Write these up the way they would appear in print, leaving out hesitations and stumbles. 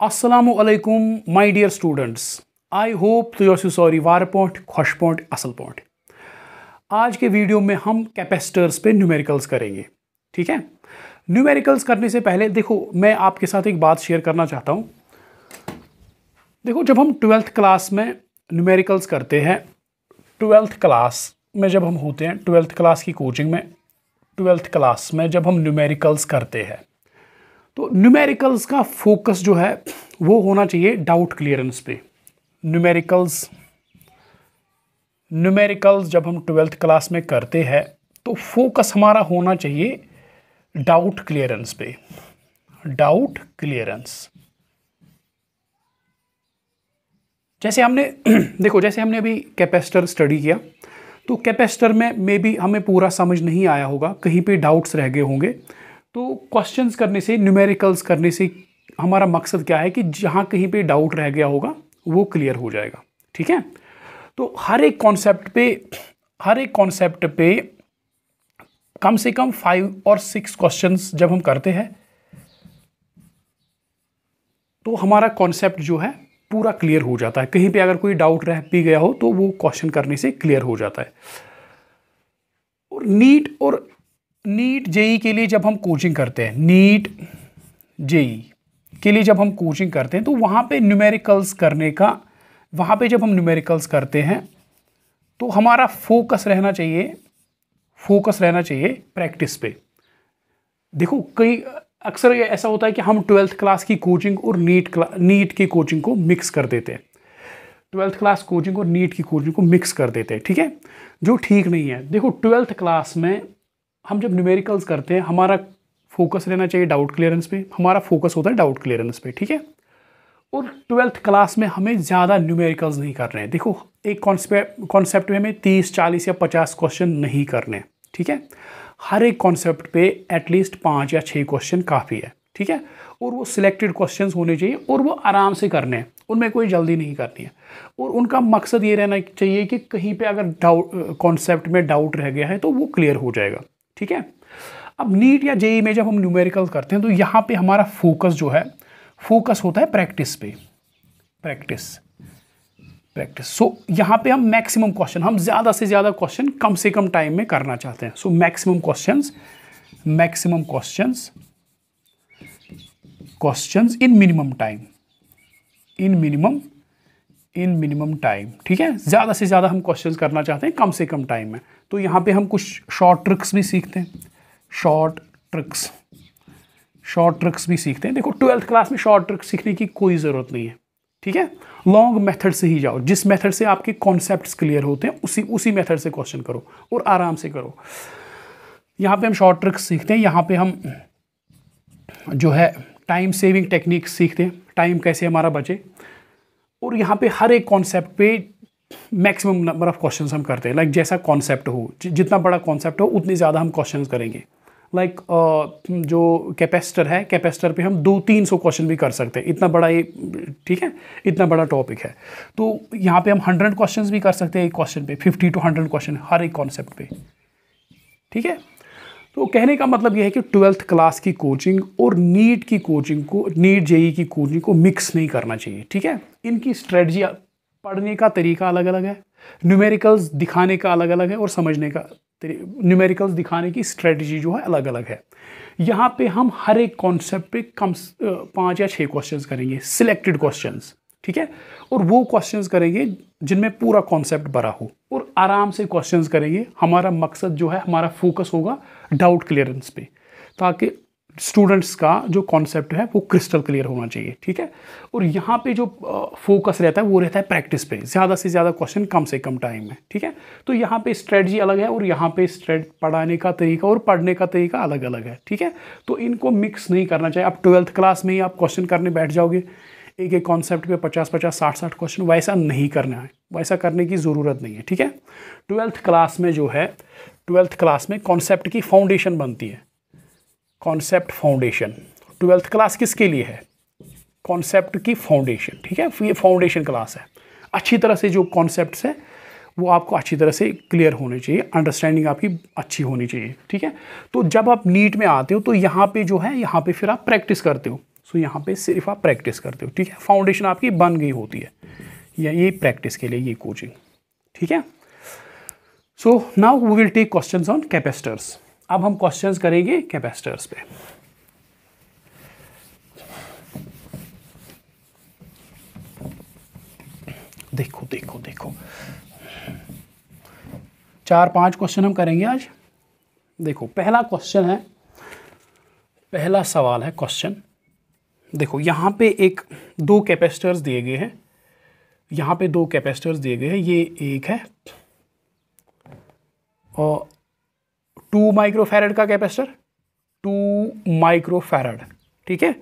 Assalamu alaikum, my dear students. I hope तो your sorry war point खुश point असल point. आज के वीडियो में हम कैपेसिटर्स पे न्यूमेरिकल्स करेंगे। ठीक है, न्यूमेरिकल्स करने से पहले देखो मैं आपके साथ एक बात शेयर करना चाहता हूँ। देखो जब हम 12th क्लास में न्यूमेरिकल्स करते हैं, 12th क्लास में जब हम होते हैं, 12th क्लास की कोचिंग में 12th क्लास में जब हम न्यूमेरिकल्स करते हैं तो न्यूमेरिकल्स का फोकस जो है वो होना चाहिए डाउट क्लियरेंस पे। न्यूमेरिकल्स जब हम 12th क्लास में करते हैं तो फोकस हमारा होना चाहिए डाउट क्लियरेंस पे। डाउट क्लियरेंस जैसे हमने देखो जैसे हमने अभी कैपेसिटर स्टडी किया तो कैपेसिटर में मे बी हमें पूरा समझ नहीं आया होगा, कहीं पे डाउट्स रह गए होंगे। तो क्वेश्चंस करने से, न्यूमेरिकल्स करने से हमारा मकसद क्या है कि जहाँ कहीं पे डाउट रह गया होगा वो क्लियर हो जाएगा। ठीक है, तो हर एक कॉन्सेप्ट पे कम से कम 5 और 6 क्वेश्चंस जब हम करते हैं तो हमारा कॉन्सेप्ट जो है पूरा क्लियर हो जाता है। कहीं पे अगर कोई डाउट रह भी गया हो तो वो क्वेश्चन करने से क्लियर हो जाता है। और नीट जेई के लिए जब हम कोचिंग करते हैं, नीट जेई के लिए जब हम कोचिंग करते हैं तो वहाँ पे न्यूमेरिकल्स जब हम न्यूमेरिकल्स करते हैं तो हमारा फोकस रहना चाहिए प्रैक्टिस पे। देखो कई अक्सर ऐसा होता है कि हम 12th क्लास की कोचिंग और नीट की कोचिंग को मिक्स कर देते हैं। 12th क्लास कोचिंग और नीट की कोचिंग को मिक्स कर देते हैं, ठीक है, जो ठीक नहीं है। देखो 12th क्लास में हम जब न्यूमेरिकल्स करते हैं हमारा फोकस रहना चाहिए डाउट क्लियरेंस पे। हमारा फोकस होता है डाउट क्लियरेंस पे, ठीक है। और 12th क्लास में हमें ज़्यादा न्यूमेरिकल्स नहीं करने हैं। देखो एक कॉन्सेप्ट में हमें 30, 40 या 50 क्वेश्चन नहीं करने, ठीक है। हर एक कॉन्सेप्ट पे एटलीस्ट 5 या 6 क्वेश्चन काफ़ी है, ठीक है। और वो सिलेक्टेड क्वेश्चंस होने चाहिए और वो आराम से करने हैं, उनमें कोई जल्दी नहीं करनी है। और उनका मकसद ये रहना चाहिए कि कहीं पे अगर कॉन्सेप्ट में डाउट रह गया है तो वो क्लियर हो जाएगा, ठीक है। अब नीट या जेई में जब हम न्यूमेरिकल करते हैं तो यहाँ पे हमारा फोकस जो है फोकस होता है प्रैक्टिस पे। प्रैक्टिस सो यहाँ पे हम मैक्सिमम क्वेश्चन, हम ज़्यादा से ज़्यादा क्वेश्चन कम से कम टाइम में करना चाहते हैं। So maximum questions in minimum time, ठीक है। ज़्यादा से ज़्यादा हम क्वेश्चंस करना चाहते हैं कम से कम टाइम में। तो यहाँ पे हम कुछ शॉर्ट ट्रिक्स भी सीखते हैं। देखो 12th क्लास में शॉर्ट ट्रिक्स सीखने की कोई ज़रूरत नहीं है, ठीक है। लॉन्ग मेथड से ही जाओ, जिस मेथड से आपके कॉन्सेप्ट्स क्लियर होते हैं उसी मेथड से क्वेश्चन करो और आराम से करो। यहाँ पे हम शॉर्ट ट्रिक्स सीखते हैं। यहाँ पे हम जो है टाइम सेविंग टेक्निक्स सीखते हैं, टाइम कैसे हमारा बचे। और यहाँ पे हर एक कॉन्सेप्ट पे मैक्सिमम नंबर ऑफ क्वेश्चंस हम करते हैं। लाइक जैसा कॉन्सेप्ट हो, जितना बड़ा कॉन्सेप्ट हो उतनी ज़्यादा हम क्वेश्चंस करेंगे। लाइक जो कैपेसिटर पे हम 200-300 क्वेश्चन भी कर सकते हैं, इतना बड़ा ये, ठीक है, इतना बड़ा टॉपिक है। तो यहाँ पे हम 100 क्वेश्चंस भी कर सकते हैं एक क्वेश्चन पे, 50 to 100 क्वेश्चन हर एक कॉन्सेप्ट पे, ठीक है। तो कहने का मतलब ये है कि 12th क्लास की कोचिंग और नीट जेई की कोचिंग को मिक्स नहीं करना चाहिए, ठीक है। इनकी स्ट्रेटजी, पढ़ने का तरीका अलग अलग है, न्यूमेरिकल्स दिखाने का अलग अलग है और समझने का न्यूमेरिकल्स दिखाने की स्ट्रेटजी जो है अलग अलग है। यहाँ पे हम हर एक कॉन्सेप्ट पे कम 5 या 6 क्वेश्चंस करेंगे, सिलेक्टेड क्वेश्चंस, ठीक है। और वो क्वेश्चंस करेंगे जिनमें पूरा कॉन्सेप्ट भरा हो और आराम से क्वेश्चंस करेंगे। हमारा मकसद जो है, हमारा फोकस होगा डाउट क्लियरेंस पे, ताकि स्टूडेंट्स का जो कॉन्सेप्ट है वो क्रिस्टल क्लियर होना चाहिए, ठीक है। और यहाँ पे जो फोकस रहता है वो रहता है प्रैक्टिस पे, ज़्यादा से ज़्यादा क्वेश्चन कम से कम टाइम में, ठीक है। तो यहाँ पे स्ट्रेटजी अलग है और यहाँ पे पढ़ाने का तरीका और पढ़ने का तरीका अलग अलग है, ठीक है। तो इनको मिक्स नहीं करना चाहिए। अब 12th क्लास में ही आप क्वेश्चन करने बैठ जाओगे, एक कॉन्सेप्ट पे 50-50, 60-60 क्वेश्चन, वैसा नहीं करना है, वैसा करने की ज़रूरत नहीं है, ठीक है। 12th क्लास में जो है, 12th क्लास में कॉन्सेप्ट की फाउंडेशन बनती है। कॉन्सेप्ट फाउंडेशन 12th क्लास किसके लिए है? कॉन्सेप्ट की फाउंडेशन, ठीक है। ये फाउंडेशन क्लास है। अच्छी तरह से जो कॉन्सेप्ट्स है वो आपको अच्छी तरह से क्लियर होने चाहिए, अंडरस्टैंडिंग आपकी अच्छी होनी चाहिए, ठीक है। तो जब आप नीट में आते हो तो यहाँ पे जो है, यहाँ पे फिर आप प्रैक्टिस करते हो। सो यहाँ पे सिर्फ आप प्रैक्टिस करते हो, ठीक है, फाउंडेशन आपकी बन गई होती है, या ये प्रैक्टिस के लिए ये कोचिंग, ठीक है। So now we will take questions on capacitors. अब हम क्वेश्चंस करेंगे कैपेसिटर्स पे। देखो देखो देखो 4-5 क्वेश्चन हम करेंगे आज। देखो पहला क्वेश्चन है, पहला सवाल है क्वेश्चन। देखो यहाँ पे दो कैपेसिटर्स दिए गए हैं, यहाँ पे दो कैपेसिटर्स दिए गए हैं। ये एक है और 2 माइक्रोफैरड का कैपेसिटर, 2 माइक्रोफैरड, ठीक है।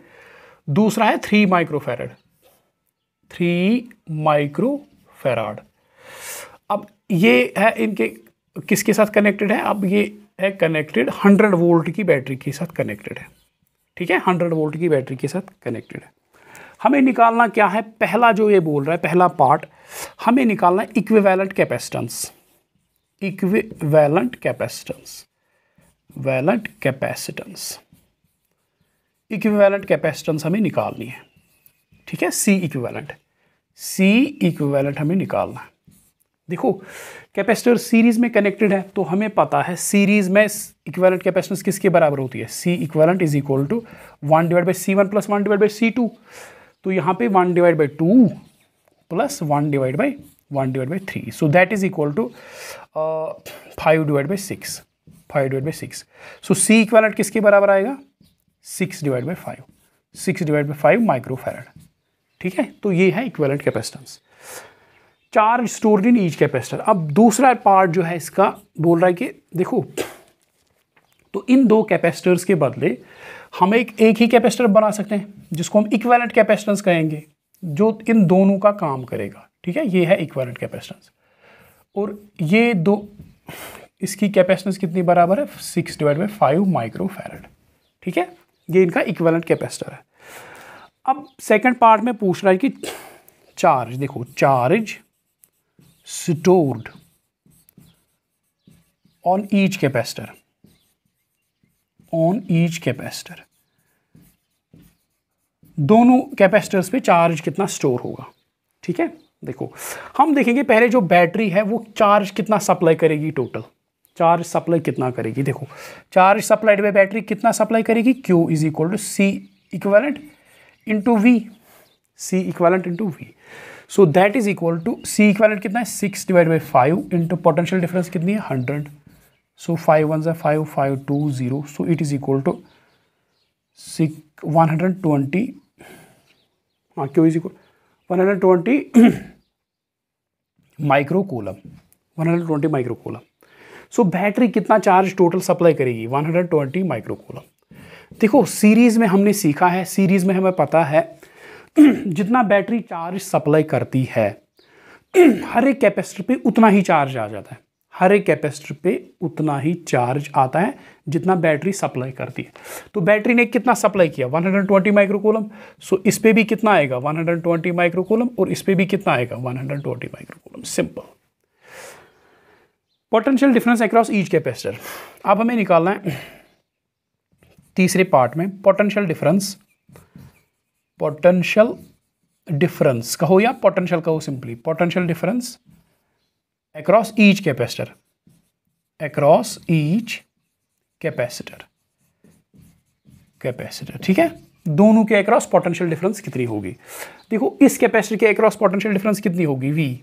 दूसरा है 3 माइक्रोफैरड, 3 माइक्रोफैरड। अब ये है इनके किसके साथ कनेक्टेड है? अब ये है कनेक्टेड 100 वोल्ट की बैटरी के साथ कनेक्टेड है, ठीक है, 100 वोल्ट की बैटरी के साथ कनेक्टेड है। हमें निकालना क्या है? पहला जो ये बोल रहा है, पहला पार्ट हमें निकालना है equivalent capacitance, equivalent capacitance, equivalent capacitance, equivalent capacitance हमें निकालनी है, ठीक है। सी इक्विवेलेंट हमें निकालना है। देखो कैपेसिटर सीरीज में कनेक्टेड है, तो हमें पता है सीरीज में इक्विवेलेंट कैपेसिटेंस किसके बराबर होती है? C equivalent is equal to 1/C1 plus 1/C2। तो यहाँ पे 1/2 plus 1/3, so that is equal to 5/6, 5/6। So C equivalent किसके बराबर आएगा? 6/5, 6/5 माइक्रोफैरड, ठीक है। तो ये है equivalent capacitance. Charge stored in each capacitor. अब दूसरा पार्ट जो है इसका बोल रहा है कि देखो, तो इन दो कैपेसिटर्स के बदले हम एक ही कैपेसिटर बना सकते हैं जिसको हम इक्विवेलेंट कैपेसिटेंस कहेंगे, जो इन दोनों का काम करेगा, ठीक है। ये है इक्विवेलेंट कैपेसिटेंस। और ये दो, इसकी कैपेसिटेंस कितनी बराबर है? 6/5 माइक्रोफैरड, ठीक है। ये इनका इक्विवेलेंट कैपेसिटर है। अब सेकंड पार्ट में पूछ रहा है कि चार्ज, देखो charge stored on each capacitor, on each capacitor, दोनों कैपेसिटर्स पे चार्ज कितना स्टोर होगा, ठीक है। देखो हम देखेंगे पहले जो बैटरी है वो चार्ज कितना सप्लाई करेगी, टोटल चार्ज सप्लाई कितना करेगी। देखो चार्ज सप्लाइड बाय बैटरी कितना सप्लाई करेगी? Q is equal to C equivalent into V, C equivalent into V. So that is equal to C equivalent कितना है? 6/5 इंटू पोटेंशियल डिफरेंस कितनी है? 100। So 5 1 5, 5 2 0, so it is equal to 120, हाँ Q is equal 120 microcoulomb, 120 microcoulomb. So battery कितना charge total supply करेगी? 120 microcoulomb. देखो series में हमने सीखा है, सीरीज में हमें पता है जितना बैटरी चार्ज सप्लाई करती है हर एक कैपेसिटर पे उतना ही चार्ज आ जाता है, हर एक कैपेसिटर पे उतना ही चार्ज आता है जितना बैटरी सप्लाई करती है। तो बैटरी ने कितना सप्लाई किया? 120 माइक्रोकूलम। सो इस पे भी कितना आएगा? 120 माइक्रोकूलम, और इस पे भी कितना आएगा? 120 microcoulomb. Simple. Potential difference across each capacitor. अब हमें निकालना है तीसरे पार्ट में पोटेंशियल डिफरेंस, पोटेंशियल डिफरेंस कहो या पोटेंशियल कहो, simply potential difference across each capacitor, across each capacitor, capacitor, ठीक है। दोनों के अक्रॉस पोटेंशियल डिफरेंस कितनी होगी? देखो इस कैपेसिटर के अक्रॉस पोटेंशियल डिफरेंस कितनी होगी?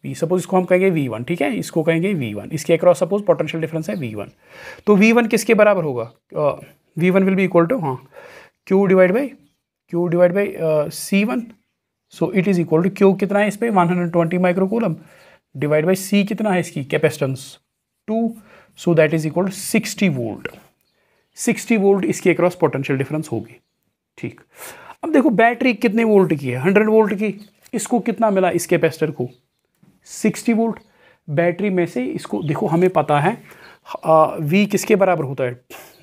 V सपोज इसको हम कहेंगे V1, ठीक है, इसको कहेंगे V1, इसके अक्रॉस सपोज पोटेंशियल डिफरेंस है V1। तो V1 किसके बराबर होगा? V1 will be equal to, हाँ, Q divide by C1। So it is equal to Q कितना है इस पे? 120 माइक्रोकूलम डिवाइड बाई C कितना है इसकी capacitance? 2। So that is equal to 60 volt, 60 volt इसके अक्रॉस पोटेंशियल डिफरेंस होगी, ठीक। अब देखो बैटरी कितने वोल्ट की है? 100 वोल्ट की। इसको कितना मिला इस कैपेसिटर को? 60 वोल्ट। बैटरी में से इसको देखो हमें पता है V किसके बराबर होता है?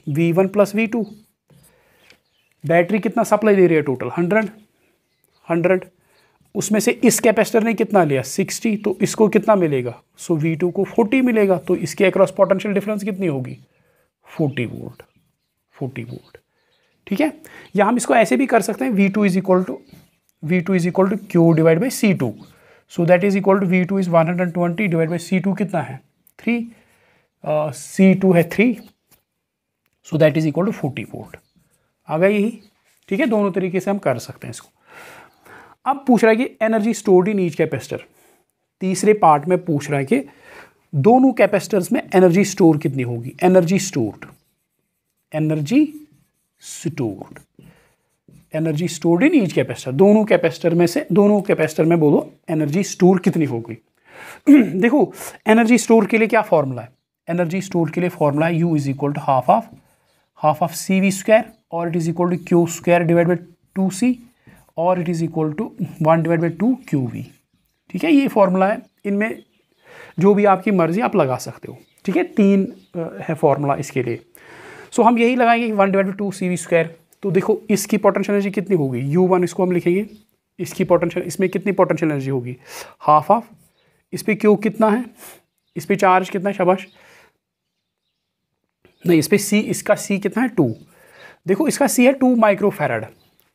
V1 plus V2। बैटरी कितना सप्लाई दे रही है टोटल? 100। उसमें से इस कैपेसिटर ने कितना लिया? 60। तो इसको कितना मिलेगा? सो V2 को 40 मिलेगा। तो इसके अक्रॉस पोटेंशियल डिफरेंस कितनी होगी? 40 वोल्ट, 40 वोल्ट, ठीक है, या हम इसको ऐसे भी कर सकते हैं V2 is equal to Q divide by C2, so that is equal to V2 is 120 divide by C2 कितना है 3, C2 है 3, so that is equal to 40 volt. आ गया यही, ठीक है, दोनों तरीके से हम कर सकते हैं इसको। अब पूछ रहा है कि energy stored in each capacitor, तीसरे पार्ट में पूछ रहा है कि दोनों कैपेसिटर्स में एनर्जी स्टोर कितनी होगी, energy stored in each capacitor, दोनों कैपेसिटर में बोलो एनर्जी स्टोर कितनी होगी। देखो एनर्जी स्टोर के लिए क्या फॉर्मूला है, एनर्जी स्टोर के लिए फॉर्मूला है U is equal to half of CV square और it is equal to Q square divide by 2C और it is equal to 1 divide by 2 QV। ठीक है, ये फॉर्मूला है, इनमें जो भी आपकी मर्जी आप लगा सकते हो। ठीक है, 3 है फॉर्मूला इसके लिए। सो हम यही लगाएंगे 1 डिवाइड बाई 2 CV स्क्वायर। तो देखो इसकी पोटेंशियल एनर्जी कितनी होगी, U1 इसको हम लिखेंगे, इसकी पोटेंशियल, इसमें कितनी पोटेंशियल एनर्जी होगी हाफ ऑफ, इस पर Q कितना है, इस पर चार्ज कितना है, शाबाश, नहीं इस पर C, इसका C कितना है 2, देखो इसका C है 2 माइक्रोफैरड,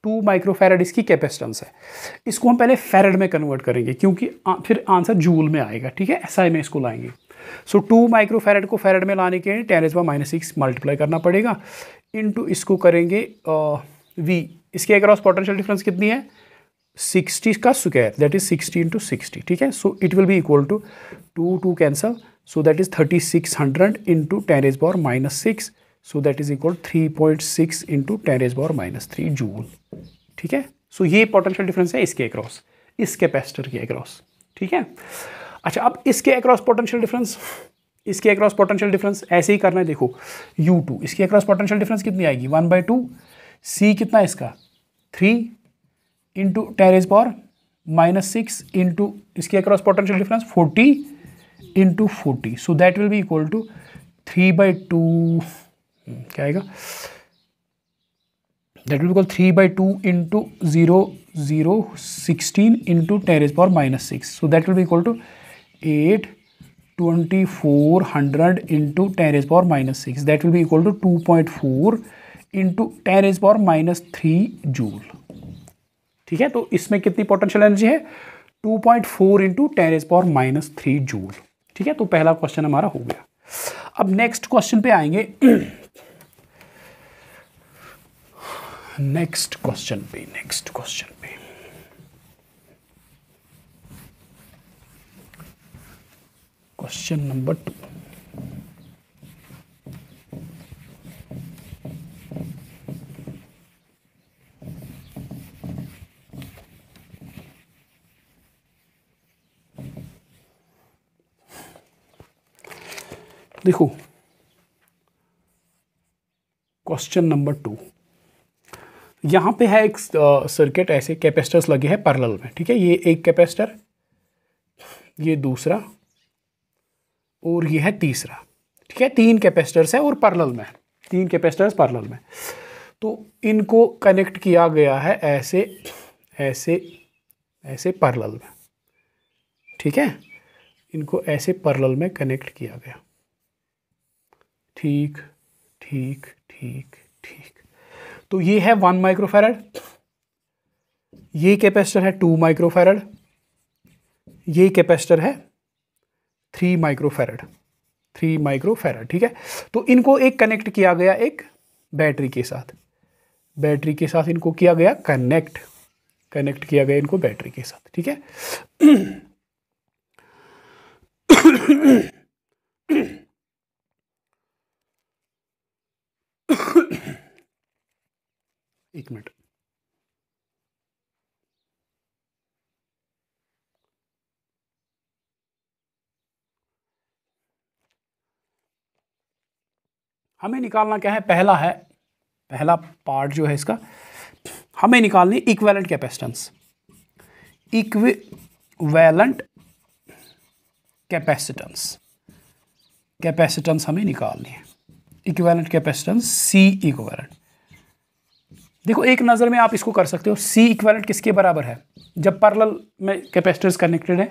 2 माइक्रोफैरड इसकी कैपेसिटेंस है। इसको हम पहले फैरड में कन्वर्ट करेंगे क्योंकि फिर आंसर जूल में आएगा। ठीक है, SI में इसको लाएंगे। सो 2 माइक्रोफैरड को फैरड में लाने के लिए 10⁻⁻6 मल्टीप्लाई करना पड़ेगा, इनटू इसको करेंगे V, इसके अक्रॉस पोटेंशियल डिफरेंस कितनी है 60 का स्क्वायर, दैट इज 60 इंटू 60। ठीक है, so it will be equal to 2 cancel, so that is 3600 into 10⁻⁻6, so that is equal 3.6 into 10⁻⁻3 joule. ठीक है, सो ये पोटेंशियल डिफरेंस है इसके अक्रॉस, इस कैपेसिटर के अक्रॉस। ठीक है, अच्छा अब इसके अक्रॉस पोटेंशियल डिफरेंस, इसके अक्रॉस पोटेंशियल डिफरेंस ऐसे ही करना है। देखो U2, इसके अक्रॉस पोटेंशियल डिफरेंस कितनी आएगी 1/2, C कितना है इसका 3 इंटू 10⁻⁻6 इंटू इसके across potential difference 40 into 40, so that will be equal to 3/2, क्या आएगा, that will equal 3/2 into 0.016 into 10⁻⁻6, so that will be equal to 8/2400 into 10⁻⁻6, that will be equal to 2.4 into 10⁻⁻3 joule. ठीक है, तो इसमें कितनी potential energy है 2.4 into 10⁻⁻3 joule. ठीक है, तो पहला क्वेश्चन हमारा हो गया। अब नेक्स्ट क्वेश्चन पे आएंगे, नेक्स्ट क्वेश्चन पे क्वेश्चन नंबर 2। देखो क्वेश्चन नंबर 2, यहाँ पे है एक सर्किट, ऐसे कैपेसिटर्स लगे हैं पैरेलल में। ठीक है, ये एक कैपेसिटर, ये दूसरा और ये है तीसरा। ठीक है, 3 कैपेसिटर्स है और पैरेलल में, 3 कैपेसिटर्स पैरेलल में। तो इनको कनेक्ट किया गया है ऐसे ऐसे ऐसे पैरेलल में। ठीक है, इनको ऐसे पैरेलल में कनेक्ट किया गया। ठीक ठीक ठीक ठीक, तो ये है 1 माइक्रोफैरड, ये कैपेसिटर है 2 माइक्रोफैरड, ये कैपेसिटर है 3 माइक्रोफैरड। ठीक है, तो इनको एक कनेक्ट किया गया एक बैटरी के साथ, इनको किया गया कनेक्ट किया गया इनको बैटरी के साथ। ठीक है, एक मिनट, हमें निकालना क्या है, पहला पार्ट जो है इसका, हमें निकालनी इक्विवेलेंट कैपेसिटेंस, कैपेसिटेंस हमें निकालनी है, इक्विवेलेंट कैपेसिटेंस C इक्विवेलेंट। देखो एक नज़र में आप इसको कर सकते हो, C इक्विवेलेंट किसके बराबर है, जब पैरेलल में कैपेसिटर्स कनेक्टेड है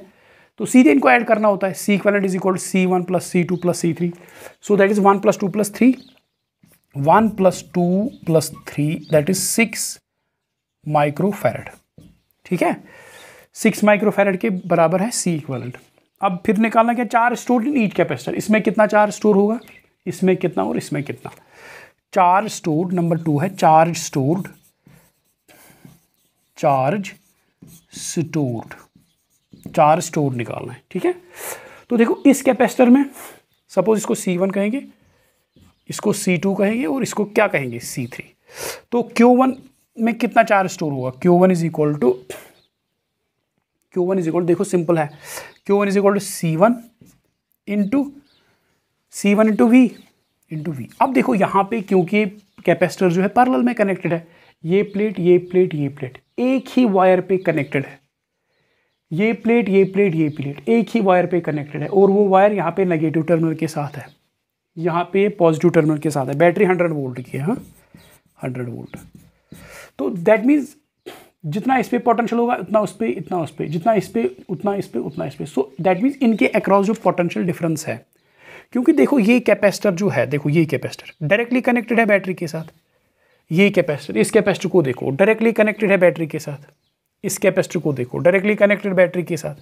तो सीधे इनको ऐड करना होता है। C equivalent is equal to C1 + C2 + C3, so that is 1 + 2 + 3, 1 + 2 + 3 that is 6 microfarad. ठीक है, 6 माइक्रोफैरड के बराबर है सी इक्विवेलेंट। अब फिर निकालना क्या, charge stored in each capacitor. इसमें कितना चार्ज स्टोर होगा, इसमें कितना और इसमें कितना। चार्ज स्टोर्ड नंबर 2 है, चार्ज स्टोर्ड निकालना है। ठीक है, तो देखो इस कैपेसिटर में सपोज इसको C1 कहेंगे, इसको C2 कहेंगे और इसको क्या कहेंगे C3। तो Q1 में कितना चार्ज स्टोर होगा, Q1 इज इक्वल टू देखो सिंपल है, Q1 is equal to C1 into V। अब देखो यहाँ पे क्योंकि कैपेसिटर जो है पैरेलल में कनेक्टेड है, ये प्लेट एक ही वायर पे कनेक्टेड है, ये प्लेट एक ही वायर पे कनेक्टेड है, और वो वायर यहाँ पे नेगेटिव टर्मिनल के साथ है, यहाँ पे पॉजिटिव टर्मिनल के साथ है। बैटरी 100 वोल्ट की है, हाँ 100 वोल्ट। तो दैट मीन्स जितना इस पे पोटेंशियल होगा उतना उस पे, इतना उस पे, जितना इस पे उतना इस पे, उतना इस पे। सो दैट मीन्स इनके अक्रॉस जो पोटेंशियल डिफरेंस है, क्योंकि देखो ये कैपेसिटर जो है, देखो ये कैपेसिटर डायरेक्टली कनेक्टेड है बैटरी के साथ, ये कैपेसिटर, इस कैपेसिटर को देखो डायरेक्टली कनेक्टेड है बैटरी के साथ, इस कैपेसिटर को देखो डायरेक्टली कनेक्टेड बैटरी के साथ।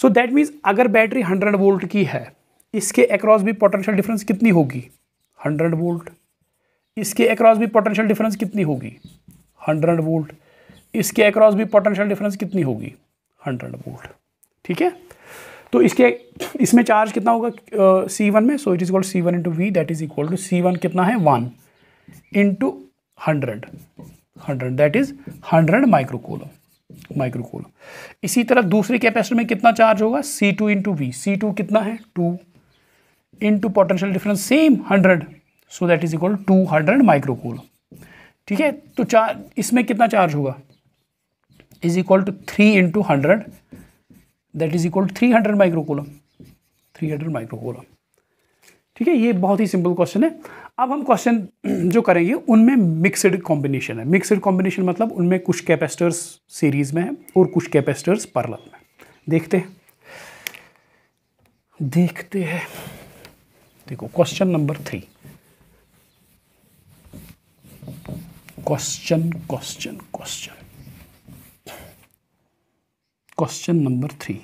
सो दैट मीन्स अगर बैटरी 100 वोल्ट की है, इसके अक्रॉस भी पोटेंशियल डिफरेंस कितनी होगी 100 वोल्ट, इसके अक्रॉस भी पोटेंशियल डिफरेंस कितनी होगी 100 वोल्ट, इसके अक्रॉस भी पोटेंशियल डिफरेंस कितनी होगी 100 वोल्ट। ठीक है, तो इसमें चार्ज कितना होगा C1 में, so it is equal C1 into V, that is equal to C1 कितना है 1 इंटू 100 दैट इज 100 माइक्रोकूलम। इसी तरह दूसरे कैपेसिटर में कितना चार्ज होगा C2 इंटू V, C2 कितना है 2 into potential difference same 100, so that is equal 200 microcoulomb. ठीक है, तो इसमें कितना चार्ज होगा is equal to 3 into 100 that is equal to 300 microcoulomb. ठीक है, ये बहुत ही सिंपल क्वेश्चन है। अब हम क्वेश्चन जो करेंगे उनमें मिक्सड कॉम्बिनेशन है। मिक्सड कॉम्बिनेशन मतलब उनमें कुछ कैपेसिटर्स सीरीज में है और कुछ कैपेसिटर्स पैरेलल में। देखते हैं देखो क्वेश्चन नंबर 3। Question number 3।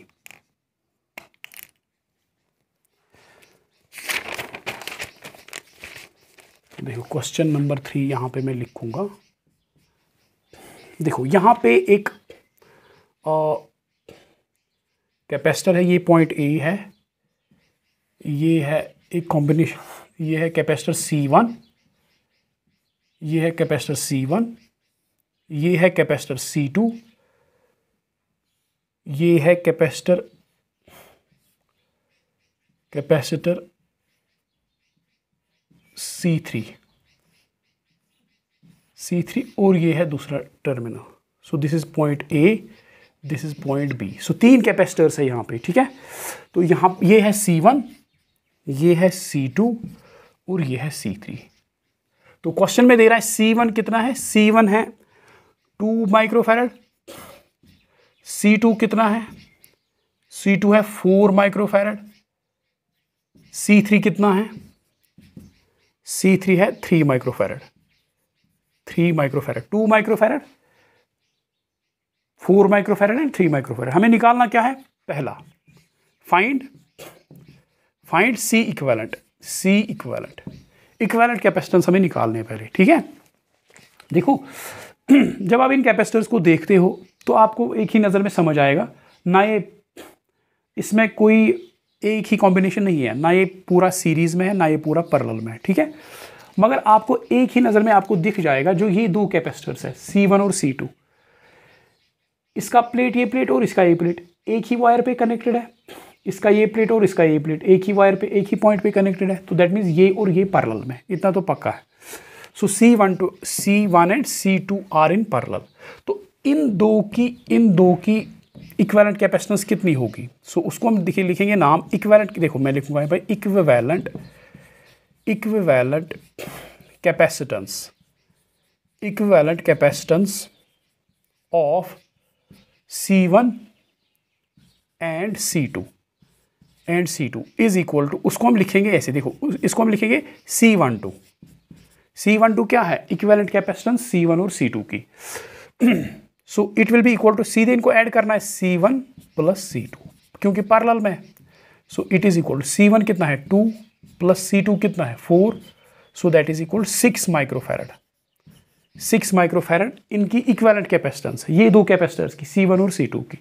देखो क्वेश्चन नंबर 3 यहाँ पे मैं लिखूंगा। देखो यहाँ पे एक कैपेसिटर है, ये पॉइंट A है, ये है एक कॉम्बिनेशन, ये है कैपेसिटर C1, ये है कैपेसिटर C1, ये है कैपेसिटर C2, ये है कैपेसिटर C3 और ये है दूसरा terminal. So this is point A, this is point B। So 3 capacitors है यहाँ पे। ठीक है, तो यहाँ ये है C1, ये है C2 और ये है C3। तो क्वेश्चन में दे रहा है C1 कितना है, C1 है 2 माइक्रोफैरड, C2 कितना है, C2 है 4 माइक्रोफैरड, C3 कितना है, C3 है 3 microfarad, 2 microfarad, 4 microfarad and 3 microfarad. हमें निकालना क्या है, पहला फाइंड C इक्विवेलेंट कैपेसिटेंस हमें निकालने हैं पहले। ठीक है, देखो जब आप इन कैपेसिटर्स को देखते हो तो आपको एक ही नज़र में समझ आएगा ना, ये इसमें कोई एक ही कॉम्बिनेशन नहीं है, ना ये पूरा सीरीज में है ना ये पूरा पैरेलल में है। ठीक है, मगर आपको एक ही नज़र में आपको दिख जाएगा जो ये 2 कैपेसिटर्स है C1 और C2, इसका प्लेट ये प्लेट और इसका ये प्लेट एक ही वायर पे कनेक्टेड है, इसका ये प्लेट और इसका ये प्लेट एक ही वायर पे एक ही पॉइंट पे कनेक्टेड है। तो दैट मीन्स ये और ये पैरेलल में, इतना तो पक्का है। So C1 and C2 are in parallel. तो इन दो की इक्विवेलेंट कैपेसिटेंस कितनी होगी। सो उसको हम लिखेंगे नाम इक्विवेलेंट। देखो मैं लिखूंगा भाई equivalent capacitance of C1 and C2 is equal to, उसको हम लिखेंगे ऐसे, देखो इसको हम लिखेंगे C12 C12 क्या है, इक्विवेलेंट कैपेसिटेंस C1 और C2 की। So it will be equal to, सीधे इनको ऐड करना है C1 प्लस C2 क्योंकि पैरेलल में है। So it is equal to C1 कितना है 2 प्लस C2 कितना है 4, so that is equal 6 microfarad. 6 microfarad इनकी इक्विवेलेंट कैपेसिटेंस है, ये दो कैपेसिटर्स की, C1 और C2 की।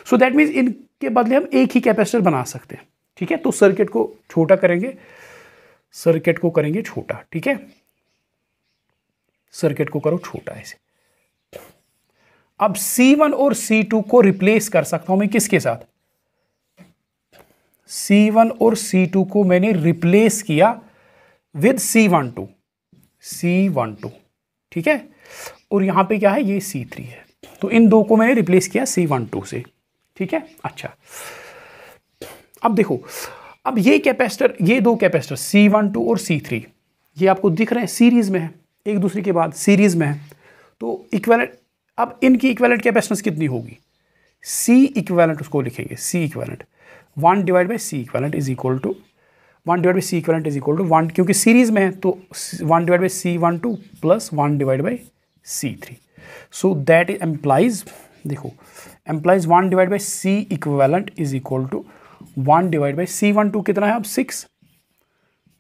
सो दैट मीन्स इनके बदले हम एक ही कैपेसिटर बना सकते हैं। ठीक है, तो सर्किट को छोटा करेंगे, सर्किट को करेंगे छोटा। ठीक है, सर्किट को करो छोटा ऐसे। अब C1 और C2 को रिप्लेस कर सकता हूं मैं किसके साथ, C1 और C2 को मैंने रिप्लेस किया विद C12। ठीक है, और यहां पे क्या है, ये C3 है, तो इन दो को मैंने रिप्लेस किया C12 से। ठीक है, अच्छा अब देखो, अब ये कैपेसिटर, ये दो कैपेसिटर C12 और C3 ये आपको दिख रहे हैं सीरीज में है, एक दूसरे के बाद सीरीज में है, तो इक्विवेलेंट, अब इनकी इक्विवेलेंट कैपेसिटेंस कितनी होगी, C इक्विवेलेंट उसको लिखेंगे, C equivalent 1 divide by C equivalent is equal to 1 divide by C equivalent is equal to 1, क्योंकि सीरीज में है तो 1 divide by C12 plus 1 divide by C3। So that implies, देखो implies 1 divide by C equivalent is equal to 1 divide by C12 कितना है अब 6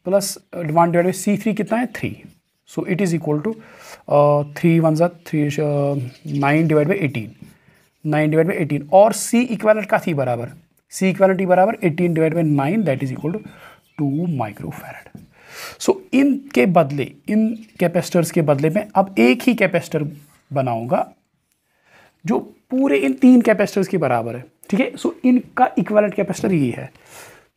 plus 1 divide by C3 कितना है 3। So it is equal to 3 1 3 9 divide by 18, 9 divide by 18, और C equivalent का थी बराबर, C इक्विवेलेंट बराबर 18 divide by 9 that is equal to 2 microfarad. So इनके बदले, इन कैपेसिटर्स के बदले में अब एक ही कैपेसिटर बनाऊंगा जो पूरे इन तीन कैपेसिटर्स के बराबर है। ठीक है, सो इनका इक्विवेलेंट कैपेसिटर ये है,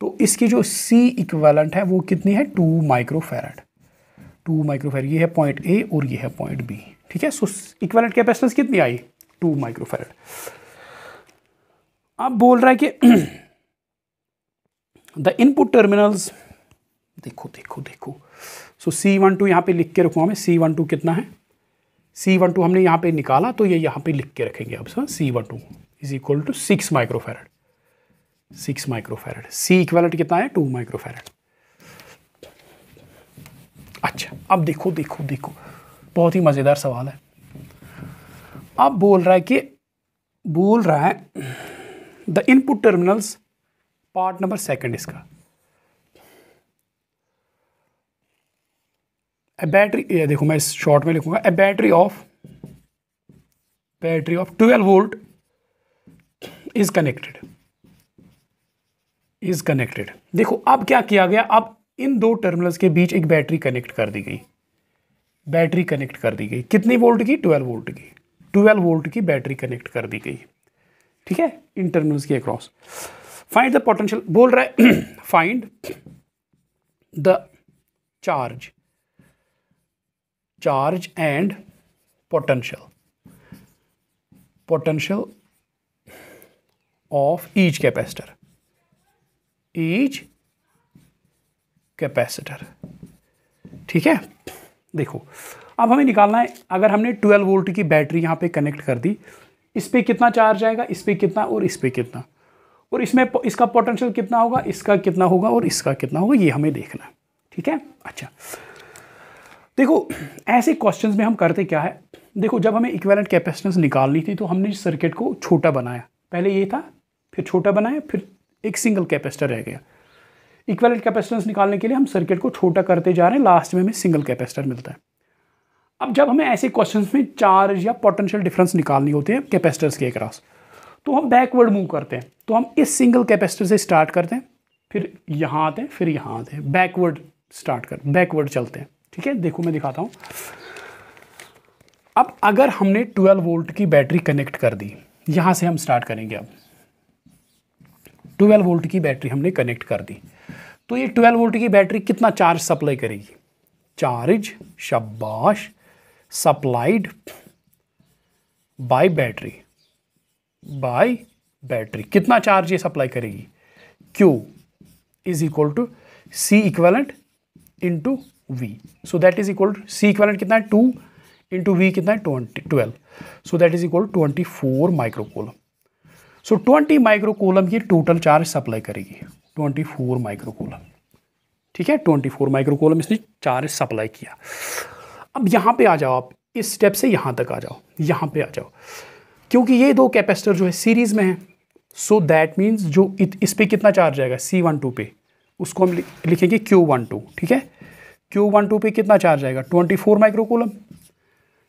तो इसकी जो C इक्विवेलेंट है वो कितनी है 2 माइक्रोफैरड। 2 माइक्रोफैरड, ये है पॉइंट A और ये है पॉइंट B। ठीक है, सो इक्विवेलेंट कैपेसिटेंस कितनी आई 2 माइक्रोफैरड। अब बोल रहा है कि द इनपुट टर्मिनल्स, देखो देखो देखो, सो C12 यहाँ पे लिख के रखूँगा मैं, C12 कितना है, C12 हमने यहाँ पे निकाला तो ये यहाँ पे लिख के रखेंगे अब sir, C12 is equal to 6 microfarad, 6 microfarad. C equivalent कितना है 2 माइक्रोफैरड। अच्छा अब देखो देखो देखो, बहुत ही मज़ेदार सवाल है। अब बोल रहा है the input terminals, part number second इसका, ए बैटरी, ये देखो मैं इस शॉर्ट में लिखूंगा, a battery of 12 volt is connected. देखो अब क्या किया गया, अब इन दो टर्मिनल्स के बीच एक बैटरी कनेक्ट कर दी गई, कितनी वोल्ट की, 12 वोल्ट की, 12 वोल्ट की बैटरी कनेक्ट कर दी गई। ठीक है, इन टर्मिनल्स के अक्रॉस। फाइंड द पोटेंशियल, बोल रहा है find the charge and potential of each capacitor. ठीक है, देखो अब हमें निकालना है, अगर हमने 12 वोल्ट की बैटरी यहाँ पे कनेक्ट कर दी, इस पे कितना चार्ज आएगा, इस पे कितना और इस पे कितना, और इसमें इसका पोटेंशियल कितना होगा, इसका कितना होगा और इसका कितना होगा, ये हमें देखना है। ठीक है, अच्छा देखो ऐसे क्वेश्चंस में हम करते क्या है, देखो जब हमें इक्विवेलेंट कैपेसिटेंस निकालनी थी तो हमने सर्किट को छोटा बनाया, पहले ये था फिर छोटा बनाया, फिर एक सिंगल कैपेसिटर रह गया। इक्विवेलेंट कैपेसिटेंस निकालने के लिए हम सर्किट को छोटा करते जा रहे हैं, लास्ट में हमें सिंगल कैपेसिटर मिलता है। अब जब हमें ऐसे क्वेश्चंस में चार्ज या पोटेंशियल डिफरेंस निकालनी होती है कैपेसिटर्स के अक्रॉस, तो हम बैकवर्ड मूव करते हैं, तो हम इस सिंगल कैपेसिटर से स्टार्ट करते हैं, फिर यहाँ आते हैं, फिर यहाँ आते हैं, बैकवर्ड चलते हैं। ठीक है, देखो मैं दिखाता हूँ। अब अगर हमने 12 वोल्ट की बैटरी कनेक्ट कर दी, यहाँ से हम स्टार्ट करेंगे। अब 12 वोल्ट की बैटरी हमने कनेक्ट कर दी, तो ये 12 वोल्ट की बैटरी कितना चार्ज सप्लाई करेगी, चार्ज शाबाश सप्लाइड बाय बैटरी, कितना चार्ज ये सप्लाई करेगी, Q is equal to C equivalent into V। So that is equal to C equivalent कितना है 2 इंटू V कितना है 12, so that is equal to 24 microcoulomb. So 20 microcoulomb की total charge supply करेगी, 24 microcoulomb. ठीक है, 24 माइक्रोकूलम इसने चार्ज सप्लाई किया। अब यहाँ पे आ जाओ, आप इस स्टेप से यहाँ तक आ जाओ, यहाँ पे आ जाओ, क्योंकि ये दो कैपेसिटर जो है सीरीज़ में है, सो दैट मीन्स जो इस पे कितना चार्ज आएगा C12 पे, उसको हम लिखेंगे Q12, ठीक है। Q12 पे कितना चार्ज आएगा 24 माइक्रोकूलम।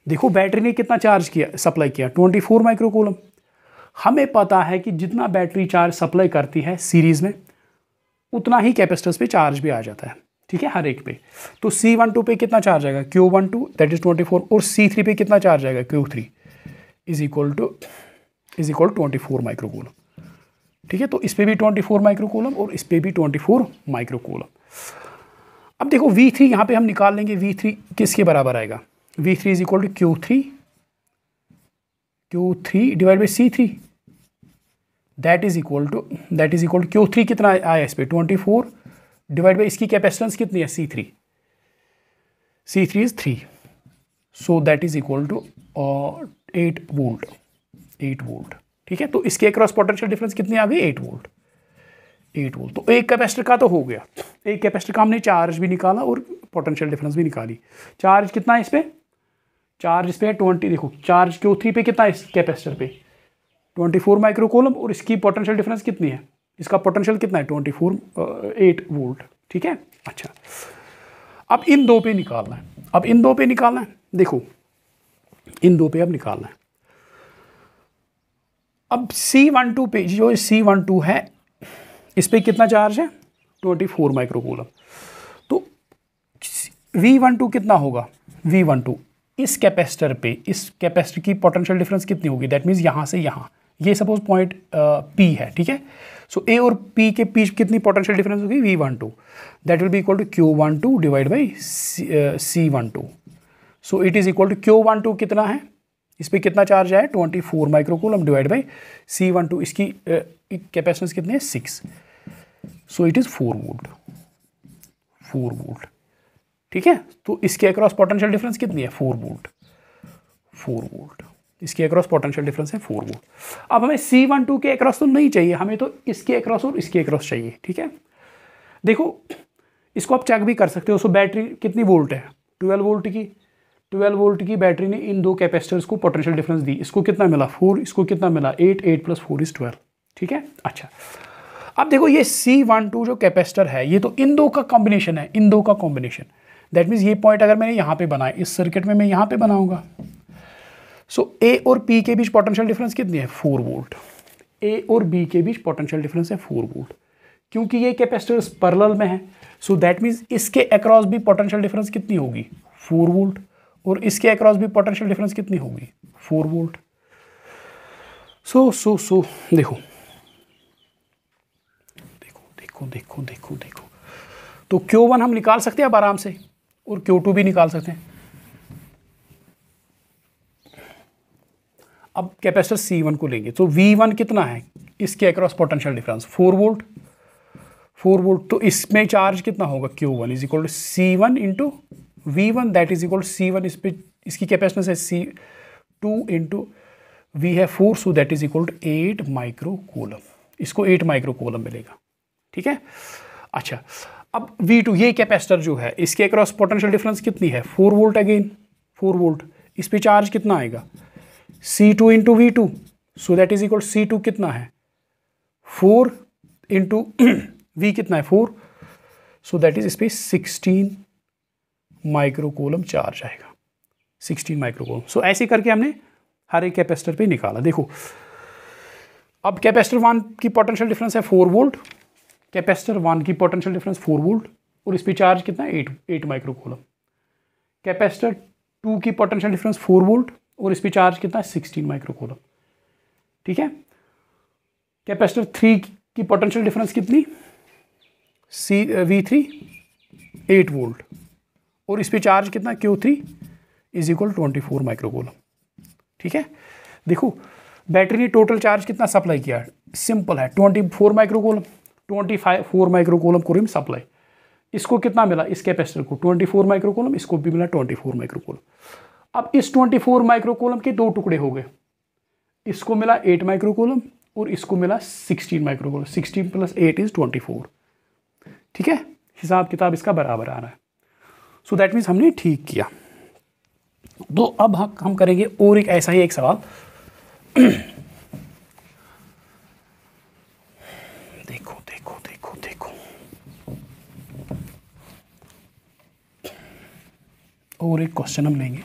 देखो बैटरी ने कितना चार्ज किया, सप्लाई किया 24 माइक्रोकूलम। हमें पता है कि जितना बैटरी चार्ज सप्लाई करती है सीरीज़ में, उतना ही कैपेसिटर्स पे चार्ज भी आ जाता है, ठीक है, हर एक पे। तो C12 पे कितना चार्ज आएगा Q12 दैट इज़ 24, और C3 पे कितना चार्ज आएगा Q3 is equal to 24 microcoulomb, ठीक है। तो इस पे भी 24 माइक्रोकूलम और इस पे भी 24 माइक्रोकूलम। अब देखो V3 यहाँ पे हम निकाल लेंगे, V3 किसके बराबर आएगा, V3 is equal to Q3 divide by C3, that is equal to Q3 कितना आया इस पे 24 डिवाइड बाई इसकी कैपेसिटेंस कितनी है C3 is 3, so that is equal to 8 volt, ठीक है। तो इसके अक्रॉस पोटेंशियल डिफरेंस कितनी आ गई 8 वोल्ट। तो एक कैपेसिटर का तो हो गया, एक कैपेसिटर का हमने चार्ज भी निकाला और पोटेंशियल डिफरेंस भी निकाली। चार्ज कितना है इस पर, चार्ज इस पर है 20, देखो चार्ज Q3 पे कितना है इस कैपेसिटर पे 24 माइक्रोकूलम, और इसकी पोटेंशियल डिफरेंस कितनी है, इसका पोटेंशियल कितना है 8 वोल्ट, ठीक है। अच्छा, अब इन दो पे निकालना है, देखो इन दो पे अब निकालना है। अब C12 पे जो C12 है, इस पे कितना चार्ज है 24 माइक्रोकूलम। तो V12 कितना होगा, V12 इस कैपेसिटर पे, इस कैपेसिटर की पोटेंशियल डिफरेंस कितनी होगी, दैट मीन्स यहाँ से यहाँ, ये सपोज पॉइंट P है, ठीक है। सो A और P के बीच कितनी पोटेंशियल डिफरेंस होगी V12, that will be equal to Q12 divide by C12। So it is equal to Q12 कितना है, इस पर कितना चार्ज है 24 माइक्रोकूलम डिवाइड बाई C12, इसकी कैपेसिटेंस कितनी है 6, सो इट इज़ 4 वोल्ट, ठीक है। तो इसके अक्रॉस पोटेंशियल डिफरेंस कितनी है 4 वोल्ट, इसके अक्रॉस पोटेंशियल डिफरेंस है 4 वोल्ट। अब हमें C12 के अक्रॉस तो नहीं चाहिए, हमें तो इसके अक्रॉस और इसके अक्रॉस चाहिए, ठीक है। देखो इसको आप चेक भी कर सकते हो। सो बैटरी कितनी वोल्ट है 12 वोल्ट की बैटरी ने इन दो कैपेसिटर्स को पोटेंशियल डिफरेंस दी, इसको कितना मिला 4, इसको कितना मिला 8 प्लस 4 इज 12, ठीक है। अच्छा, अब देखो ये C12 जो कैपेसिटर है, ये तो इन दो का कॉम्बिनेशन है, दैट मीन्स ये पॉइंट अगर मैंने यहाँ पे बनाया, इस सर्किट में मैं यहाँ पे बनाऊंगा। सो A और P के बीच पोटेंशियल डिफरेंस कितनी है 4 वोल्ट, A और B के बीच पोटेंशियल डिफरेंस है 4 वोल्ट, क्योंकि ये कैपेसिटर्स पैरेलल में है। सो दैट मीन्स इसके अक्रॉस भी पोटेंशियल डिफरेंस कितनी होगी 4 वोल्ट, और इसके अक्रॉस भी पोटेंशियल डिफरेंस कितनी होगी 4 वोल्ट। सो देखो तो Q1 हम निकाल सकते हैं अब आराम से, और Q2 भी निकाल सकते हैं। अब कैपेसिटर C1 को लेंगे, तो V1 कितना है, इसके अक्रॉस पोटेंशियल डिफरेंस 4 वोल्ट, तो इसमें चार्ज कितना होगा Q1 is equal to C1 into V1, that is equal to C1, इस पे इसकी कैपेसिटेंस है C2 इंटू V है 4, so that is equal to 8 microcoulomb, इसको 8 माइक्रोकूलम मिलेगा, ठीक है। अच्छा, अब V2 ये कैपेसिटर जो है, इसके अक्रॉस पोटेंशियल डिफरेंस कितनी है 4 वोल्ट, अगेन 4 वोल्ट, इस पे चार्ज कितना आएगा C2 into V2, so that is equal C2 कितना है 4 इंटू V कितना है 4, सो दैट इज इस पे 16 माइक्रोकूलम चार्ज आएगा, 16 माइक्रोकूलम। सो ऐसे करके हमने हर एक कैपेसिटर पे निकाला। देखो अब कैपेसिटर 1 की पोटेंशियल डिफरेंस है 4 वोल्ट, कैपेसिटर 1 की पोटेंशियल डिफरेंस 4 वोल्ट, और इस पे चार्ज कितना है 8 माइक्रोकूलम। कैपेसिटर 2 की पोटेंशियल डिफरेंस 4 वोल्ट, और इस पे चार्ज कितना है 16 माइक्रोकूलम, ठीक है। कैपेसिटर 3 की पोटेंशियल डिफरेंस कितनी V3 8 वोल्ट, और इस पे चार्ज कितना Q3 इज इक्वल 24 माइक्रोकूलम, ठीक है। देखो बैटरी ने टोटल चार्ज कितना सप्लाई किया, सिंपल है 24 माइक्रोकूलम, 24 माइक्रोकूलम को सप्लाई, इसको कितना मिला इस कैपेसिटर को 24 माइक्रोकूलम, इसको भी मिला 24 माइक्रोकूलम। अब इस 24 माइक्रोकूलम के दो टुकड़े हो गए, इसको मिला 8 माइक्रोकूलम और इसको मिला 16 माइक्रोकूलम, 16 प्लस 8 इज 24, ठीक है। हिसाब किताब इसका बराबर आ रहा है। सो दैट मीन्स हमने ठीक किया। तो अब हम करेंगे और एक ऐसा ही एक सवाल। देखो देखो देखो देखो, और एक क्वेश्चन हम लेंगे।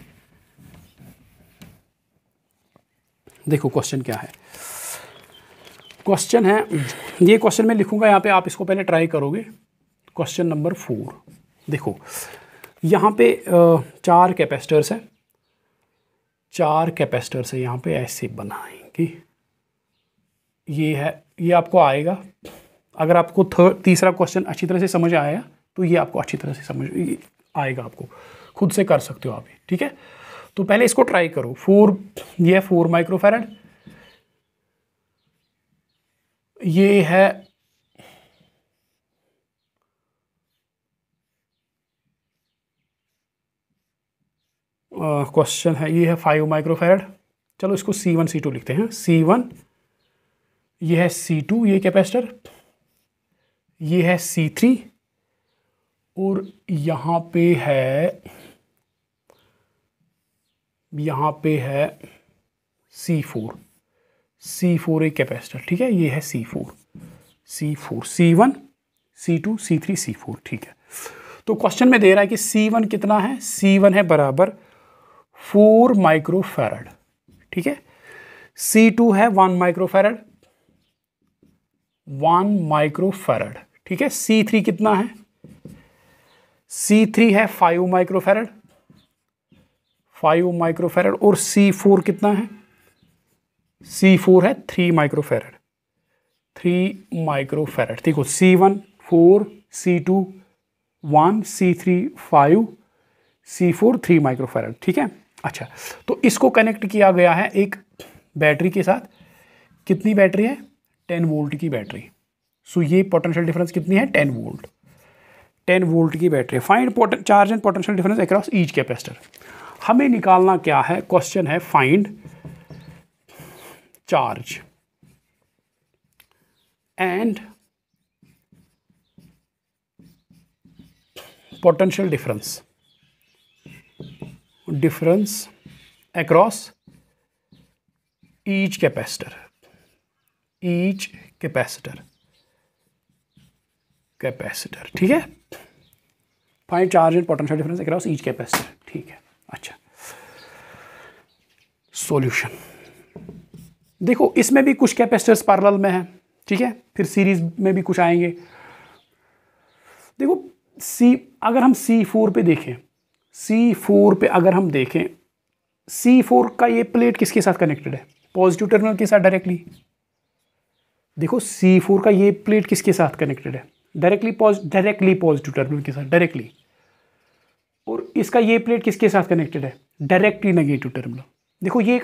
देखो क्वेश्चन क्या है। क्वेश्चन है, ये क्वेश्चन मैं लिखूंगा यहाँ पे, आप इसको पहले ट्राई करोगे। Question number 4। देखो यहाँ पे 4 कैपेसिटर्स है, 4 कैपेसिटर्स है यहाँ पे, ऐसे बनाएंगे। ये है, ये आपको आएगा। अगर आपको तीसरा क्वेश्चन अच्छी तरह से समझ आया तो ये आपको अच्छी तरह से समझ आएगा, आपको खुद से कर सकते हो आप, ठीक है। तो पहले इसको ट्राई करो। 4, ये 4 माइक्रोफैरड, ये है क्वेश्चन है, ये है 5 माइक्रोफैरड। चलो इसको C1 C2 लिखते हैं। C1, ये है C2 ये कैपेसिटर, ये है C3, और यहाँ पे है C4। C4 एक कैपेसिटर, ठीक है। ये है C4 C1 C2 C3 C4, ठीक है। तो क्वेश्चन में दे रहा है कि C1 कितना है, C1 है बराबर 4 माइक्रोफैरड, ठीक है। C2 है 1 माइक्रोफैरड, 1 माइक्रोफैरड, ठीक है। C3 कितना है, C3 है 5 माइक्रोफैरड, 5 माइक्रोफैरड, और C4 कितना है, C4 है 3 माइक्रोफैरड, 3 माइक्रोफैरड। देखो C1 4, C2 1, C3 5, C4 3 microfarad, ठीक है। अच्छा, तो इसको कनेक्ट किया गया है एक बैटरी के साथ। कितनी बैटरी है, 10 वोल्ट की बैटरी। सो ये पोटेंशियल डिफरेंस कितनी है, 10 वोल्ट, 10 वोल्ट की battery. Find charge and potential difference across each capacitor. हमें निकालना क्या है, क्वेश्चन है find charge and potential difference across each capacitor, ठीक है। Find charge and potential difference across each capacitor, ठीक है। अच्छा, सॉल्यूशन। देखो इसमें भी कुछ कैपेसिटर्स पैरेलल में है, ठीक है, फिर सीरीज में भी कुछ आएंगे। देखो अगर हम C4 पे देखें, C4 पे अगर हम देखें, C4 का ये प्लेट किसके साथ कनेक्टेड है, पॉजिटिव टर्मिनल के साथ डायरेक्टली। देखो C4 का ये प्लेट किसके साथ कनेक्टेड है, डायरेक्टली पॉजिटिव टर्मिनल के साथ, डायरेक्टली। और इसका ये प्लेट किसके साथ कनेक्टेड है, डायरेक्टली नेगेटिव टर्मिनल। देखो ये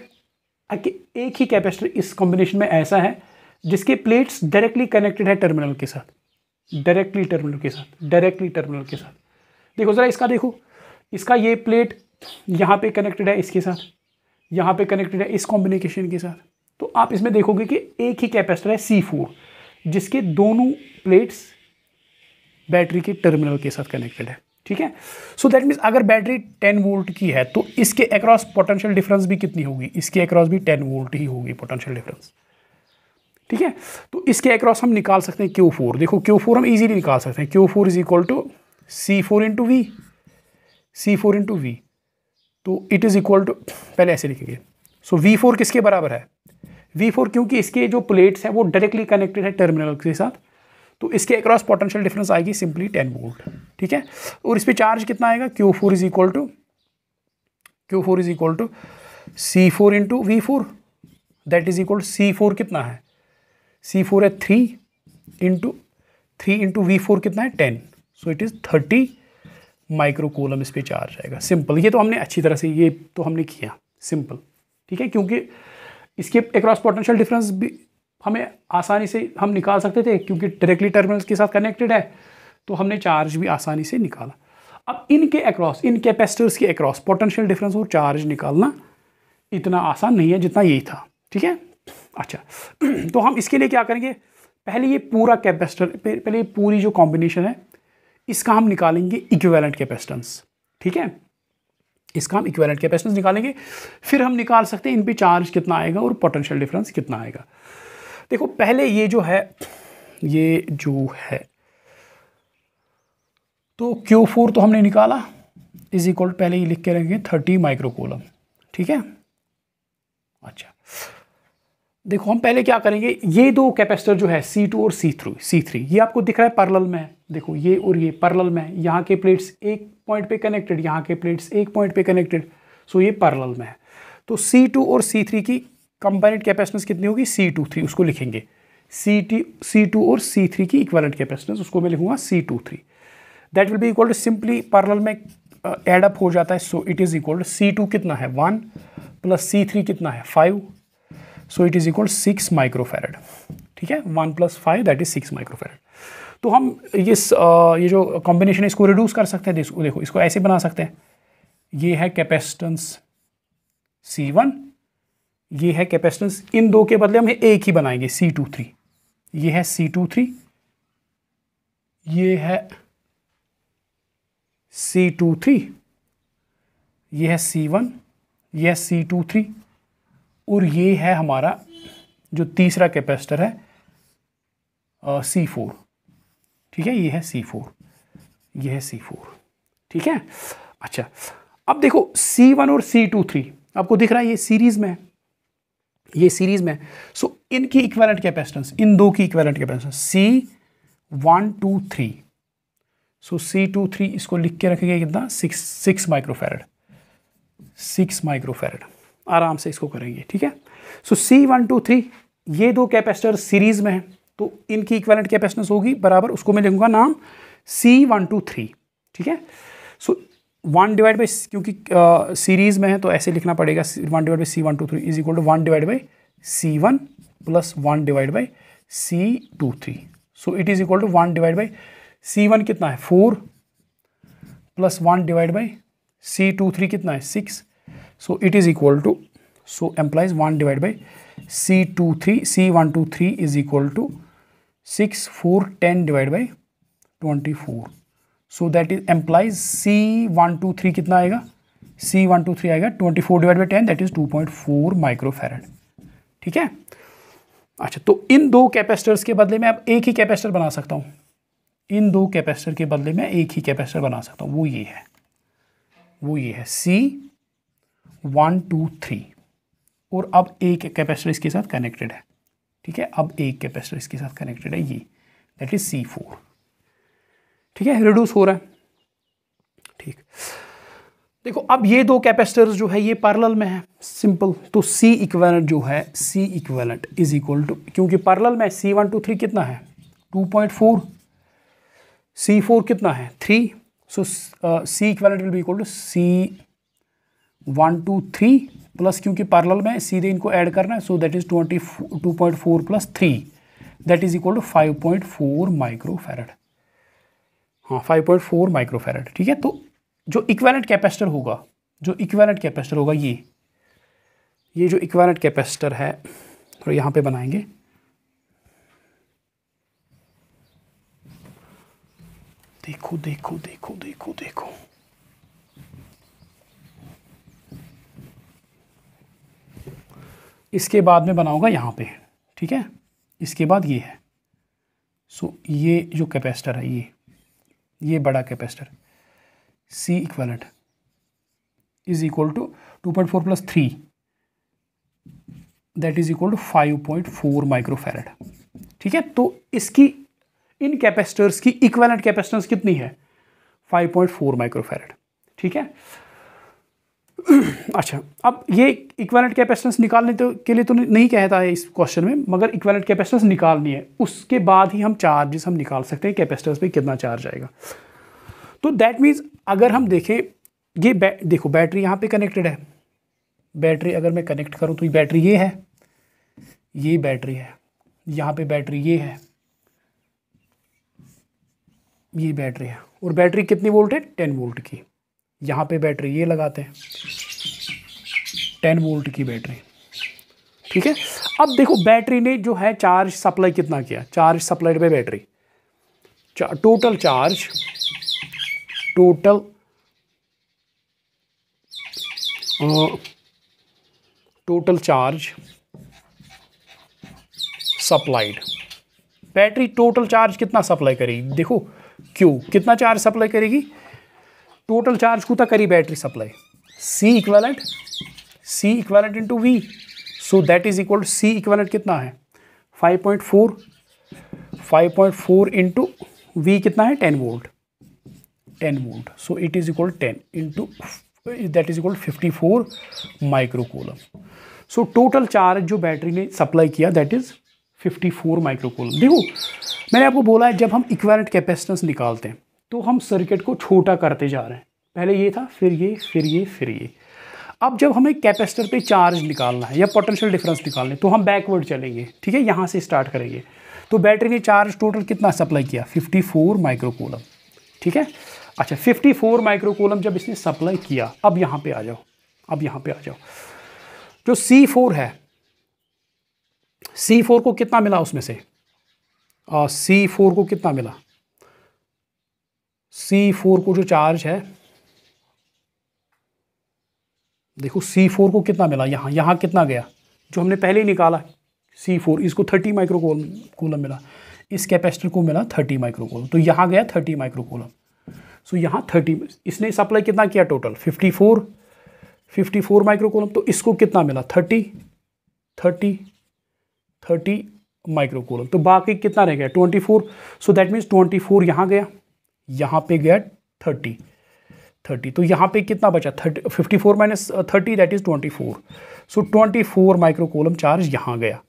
एक ही कैपेसिटर इस कॉम्बिनेशन में ऐसा है जिसके प्लेट्स डायरेक्टली कनेक्टेड है टर्मिनल के साथ, डायरेक्टली टर्मिनल के साथ। देखो ज़रा इसका, देखो इसका ये प्लेट यहाँ पे कनेक्टेड है इसके साथ, यहाँ पे कनेक्टेड है इस कॉम्बिनेशन के साथ। तो आप इसमें देखोगे कि एक ही कैपेसिटर है C4 जिसके दोनों प्लेट्स बैटरी के टर्मिनल के साथ कनेक्टेड है, ठीक है। सो दैट मीन्स अगर बैटरी 10 वोल्ट की है तो इसके अक्रॉस पोटेंशियल डिफरेंस भी कितनी होगी, इसके अक्रॉस भी 10 वोल्ट ही होगी पोटेंशियल डिफरेंस, ठीक है। तो इसके अक्रॉस हम निकाल सकते हैं Q4। देखो Q4 हम इजीली निकाल सकते हैं। Q4 is equal to C4 into V, तो इट इज़ इक्वल टू, पहले ऐसे लिखेंगे। सो V4 किसके बराबर है, V4 क्योंकि इसके जो प्लेट्स हैं वो डायरेक्टली कनेक्टेड है टर्मिनल के साथ, तो इसके अक्रॉस पोटेंशियल डिफरेंस आएगी सिंपली 10 वोल्ट, ठीक है। और इस पे चार्ज कितना आएगा, Q4 is equal to C4 into V4, that is equal C4 कितना है, C4 है 3 इंटू V4 कितना है 10, सो इट इज़ 30 माइक्रोकूलम इस पे चार्ज आएगा। सिंपल, ये तो हमने अच्छी तरह से ये तो हमने किया सिंपल, ठीक है, क्योंकि इसके अक्रॉस पोटेंशियल डिफरेंस भी हमें आसानी से हम निकाल सकते थे, क्योंकि डायरेक्टली टर्मिनल्स के साथ कनेक्टेड है, तो हमने चार्ज भी आसानी से निकाला। अब इनके अक्रॉस, इन कैपेसिटर्स के अक्रॉस पोटेंशियल डिफरेंस और चार्ज निकालना इतना आसान नहीं है जितना यही था, ठीक है। अच्छा, तो हम इसके लिए क्या करेंगे, पहले ये पूरा कैपेसिटर, पहले ये पूरी जो कॉम्बिनेशन है इसका हम निकालेंगे इक्विवेलेंट कैपेसिटेंस, ठीक है। इसका हम इक्विवेलेंट कैपेसिटेंस निकालेंगे, फिर हम निकाल सकते हैं इन पे चार्ज कितना आएगा और पोटेंशियल डिफरेंस कितना आएगा। देखो पहले ये जो है तो Q4 तो हमने निकाला इज इक्वल, पहले ये लिख के रखेंगे 30 माइक्रोकूलम, ठीक है। अच्छा देखो हम पहले क्या करेंगे, ये दो कैपेसिटर जो है C2 और C3 ये आपको दिख रहा है पैरेलल में है। देखो ये और ये पैरेलल में है, यहाँ के प्लेट्स एक पॉइंट पे कनेक्टेड, यहाँ के प्लेट्स एक पॉइंट पे कनेक्टेड, सो ये पैरेलल में है। तो C2 और C3 की कंबाइंड कैपेसिटेंस कितनी होगी, C23, उसको लिखेंगे। C2 और C3 की इक्विवेलेंट कैपेसिटेंस उसको मैं लिखूंगा C23। That will be equal to, simply parallel में एड अप हो जाता है, so it is equal to C2 कितना है 1 प्लस C3 कितना है 5, so it is equal 6 microfarad, ठीक है। 1 + 5 दैट इज 6 माइक्रोफैरड। तो हम ये जो कॉम्बिनेशन है इसको रिड्यूस कर सकते हैं। देखो इसको ऐसे बना सकते हैं, ये है कैपेसिटेंस C1, ये है कैपेसिटेंस, इन दो के बदले हम एक ही बनाएंगे C23, ये है C23, ये है C23, ये है C1, ये है C23, और ये है हमारा जो तीसरा कैपेसिटर है C4, ठीक है। ये है C4, ये है C4, ठीक है। अच्छा अब देखो C1 और C23 आपको दिख रहा है ये सीरीज में है, ये सीरीज में है। सो इनकी इक्विवेलेंट कैपेसिटेंस, इन दो की इक्विवेलेंट कैपेसिटेंस C123, सो C23 इसको लिख के रखेंगे कितना 6 माइक्रोफैरड, 6 माइक्रोफैरड, आराम से इसको करेंगे, ठीक है। सो C123 ये दो कैपेसिटर सीरीज में है, तो इनकी इक्विवेलेंट कैपेसिटेंस होगी बराबर, उसको मैं लिखूंगा नाम C123, ठीक है। सो 1 डिवाइड बाई, क्योंकि सीरीज में है तो ऐसे लिखना पड़ेगा 1 divide by C123 is equal to 1 divide by C1 plus 1 divide by C23, so it is equal to 1 divide by C1 कितना है 4 प्लस 1 डिवाइड बाई C23 कितना है 6, so it is equal to, so implies 1 divide by C123 is equal to 6 4 10 divide by 24, so that is implies C123 कितना आएगा, C123 आएगा 24 divide by 10 that is 2.4 microfarad, ठीक है। अच्छा तो इन दो कैपेसिटर्स के बदले में अब एक ही कैपेसिटर बना सकता हूँ, इन दो कैपेसिटर के बदले में एक ही कैपेसिटर बना सकता हूँ, वो ये है C123, और अब एक कैपेसिटर इसके साथ कनेक्टेड है, ठीक है। अब एक कैपेसिटर इसके साथ कनेक्टेड है, ये दैट इज C4, ठीक है, रिड्यूस हो रहा है, ठीक। देखो अब ये दो कैपेसिटर्स जो है ये पैरेलल में है, सिंपल, तो C इक्विवेलेंट जो है, C equivalent is equal to, क्योंकि पैरेलल में C123 कितना है 2.4, C4 कितना है 3, so C equivalent will be equal to C123 plus, क्योंकि पैरेलल में सीधे इनको ऐड करना है, so that is 2.4 plus 3 that is equal to 5.4 microfarad, हाँ 5.4 माइक्रोफैरड, ठीक है। तो जो इक्विवेलेंट कैपेसिटर होगा, ये जो इक्विवेलेंट कैपेसिटर है, तो यहाँ पे बनाएंगे, देखो देखो देखो देखो देखो, इसके बाद में बनाऊंगा यहाँ पे, ठीक है। इसके बाद ये है, सो ये जो कैपेसिटर है, ये बड़ा capacitor C equivalent is equal to 2.4 plus 3 that is equal to 5.4 microfarad, ठीक है। तो इसकी, इन कैपेसिटर्स की इक्विवेलेंट कैपेसिटेंस कितनी है 5.4 माइक्रोफैरड, ठीक है। अच्छा अब ये इक्विवेलेंट कैपेसिटेंस निकालने के लिए तो नहीं कहता है इस क्वेश्चन में, मगर इक्विवेलेंट कैपेसिटेंस निकालनी है, उसके बाद ही हम चार्जेस हम निकाल सकते हैं कैपेसिटर्स पे कितना चार्ज आएगा। तो दैट मीन्स अगर हम देखें, ये देखो बैटरी यहाँ पे कनेक्टेड है, बैटरी अगर मैं कनेक्ट करूँ तो ये बैटरी ये है, ये बैटरी है, यहाँ पे बैटरी ये है, ये बैटरी है, और बैटरी कितनी वोल्ट है 10 वोल्ट की, यहाँ पे बैटरी ये लगाते हैं 10 वोल्ट की बैटरी, ठीक है। अब देखो बैटरी ने जो है चार्ज सप्लाई कितना किया, charge supplied by battery, total charge, total total charge supplied, battery total charge कितना सप्लाई करेगी, देखो क्यू कितना चार्ज सप्लाई करेगी, टोटल चार्ज को करी battery supply, C equivalent into V, so that is equal C equivalent कितना है 5.4 into V कितना है 10 volt, so it is equal 10 into that is equal 54 microcoulomb. So total charge जो battery ने supply किया that is 54 microcoulomb. देखो मैंने आपको बोला है जब हम इक्विवेलेंट कैपेसिटेंस निकालते हैं तो हम सर्किट को छोटा करते जा रहे हैं, पहले ये था फिर ये फिर ये फिर ये। अब जब हमें कैपेसिटर पे चार्ज निकालना है या पोटेंशियल डिफरेंस निकालना है तो हम बैकवर्ड चलेंगे, ठीक है, यहाँ से स्टार्ट करेंगे। तो बैटरी ने चार्ज टोटल कितना सप्लाई किया 54 माइक्रोकूलम, ठीक है। अच्छा 54 माइक्रोकूलम जब इसने सप्लाई किया, अब यहाँ पे आ जाओ, जो C4 है, C4 को कितना मिला उसमें से, C4 को कितना मिला, C4 को जो चार्ज है देखो C4 को कितना मिला, यहाँ कितना गया जो हमने पहले ही निकाला C4, इसको 30 माइक्रोकूलम मिला, इस कैपेसिटर को मिला 30 माइक्रोकूलम, तो यहाँ गया 30 माइक्रोकूलम। सो यहाँ 30, इसने सप्लाई कितना किया टोटल 54 माइक्रोकूलम, तो इसको कितना मिला 30 माइक्रोकूलम, तो बाकी कितना रह गया 24। सो दैट मीन्स 24 यहाँ गया, यहाँ पे गया 30, तो यहाँ पे कितना बचा 54 minus 30 that is 24। So 24 microcoulomb charge यहाँ गया,